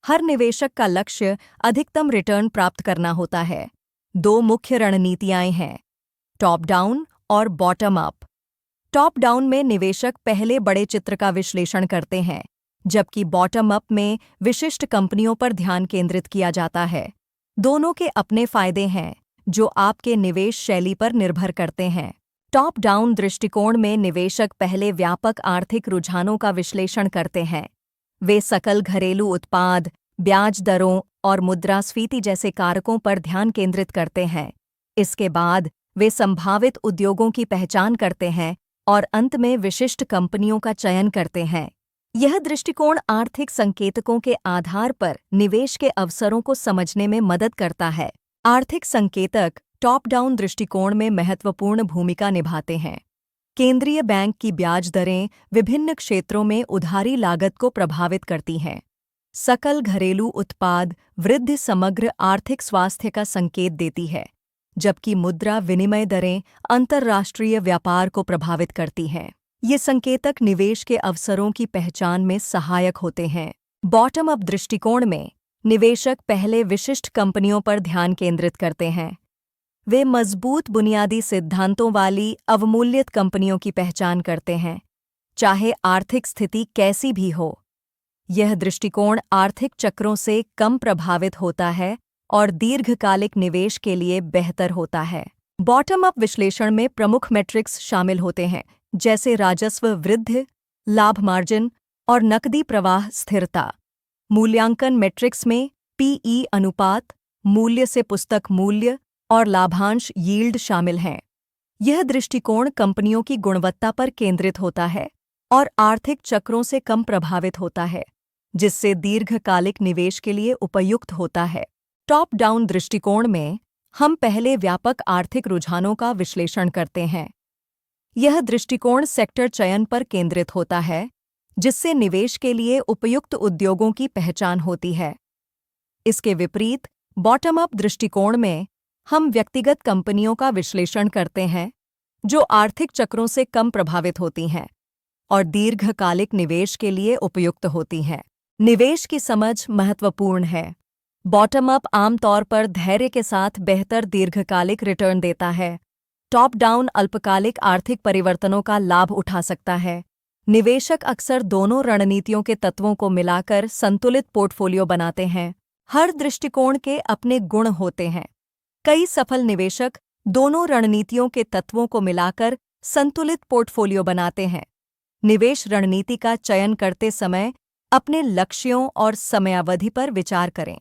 हर निवेशक का लक्ष्य अधिकतम रिटर्न प्राप्त करना होता है। दो मुख्य रणनीतियाँ हैं, टॉप डाउन और बॉटम अप। टॉप डाउन में निवेशक पहले बड़े चित्र का विश्लेषण करते हैं, जबकि बॉटम अप में विशिष्ट कंपनियों पर ध्यान केंद्रित किया जाता है। दोनों के अपने फायदे हैं, जो आपके निवेश शैली पर निर्भर करते हैं। टॉप डाउन दृष्टिकोण में निवेशक पहले व्यापक आर्थिक रुझानों का विश्लेषण करते हैं। वे सकल घरेलू उत्पाद, ब्याज दरों और मुद्रास्फीति जैसे कारकों पर ध्यान केंद्रित करते हैं। इसके बाद वे संभावित उद्योगों की पहचान करते हैं और अंत में विशिष्ट कंपनियों का चयन करते हैं। यह दृष्टिकोण आर्थिक संकेतकों के आधार पर निवेश के अवसरों को समझने में मदद करता है। आर्थिक संकेतक टॉप डाउन दृष्टिकोण में महत्वपूर्ण भूमिका निभाते हैं। केंद्रीय बैंक की ब्याज दरें विभिन्न क्षेत्रों में उधारी लागत को प्रभावित करती हैं। सकल घरेलू उत्पाद वृद्धि समग्र आर्थिक स्वास्थ्य का संकेत देती है, जबकि मुद्रा विनिमय दरें अंतर्राष्ट्रीय व्यापार को प्रभावित करती हैं। ये संकेतक निवेश के अवसरों की पहचान में सहायक होते हैं। बॉटम अप दृष्टिकोण में निवेशक पहले विशिष्ट कंपनियों पर ध्यान केंद्रित करते हैं। वे मजबूत बुनियादी सिद्धांतों वाली अवमूल्यित कंपनियों की पहचान करते हैं, चाहे आर्थिक स्थिति कैसी भी हो। यह दृष्टिकोण आर्थिक चक्रों से कम प्रभावित होता है और दीर्घकालिक निवेश के लिए बेहतर होता है। बॉटम अप विश्लेषण में प्रमुख मैट्रिक्स शामिल होते हैं, जैसे राजस्व वृद्धि, लाभ मार्जिन और नकदी प्रवाह स्थिरता। मूल्यांकन मैट्रिक्स में पीई अनुपात, मूल्य से पुस्तक मूल्य और लाभांश यील्ड शामिल हैं। यह दृष्टिकोण कंपनियों की गुणवत्ता पर केंद्रित होता है और आर्थिक चक्रों से कम प्रभावित होता है, जिससे दीर्घकालिक निवेश के लिए उपयुक्त होता है। टॉप डाउन दृष्टिकोण में हम पहले व्यापक आर्थिक रुझानों का विश्लेषण करते हैं। यह दृष्टिकोण सेक्टर चयन पर केंद्रित होता है, जिससे निवेश के लिए उपयुक्त उद्योगों की पहचान होती है। इसके विपरीत बॉटम अप दृष्टिकोण में हम व्यक्तिगत कंपनियों का विश्लेषण करते हैं, जो आर्थिक चक्रों से कम प्रभावित होती हैं और दीर्घकालिक निवेश के लिए उपयुक्त होती हैं। निवेश की समझ महत्वपूर्ण है। बॉटम अप आमतौर पर धैर्य के साथ बेहतर दीर्घकालिक रिटर्न देता है। टॉप डाउन अल्पकालिक आर्थिक परिवर्तनों का लाभ उठा सकता है। निवेशक अक्सर दोनों रणनीतियों के तत्वों को मिलाकर संतुलित पोर्टफोलियो बनाते हैं। हर दृष्टिकोण के अपने गुण होते हैं। कई सफल निवेशक दोनों रणनीतियों के तत्वों को मिलाकर संतुलित पोर्टफोलियो बनाते हैं। निवेश रणनीति का चयन करते समय अपने लक्ष्यों और समयावधि पर विचार करें।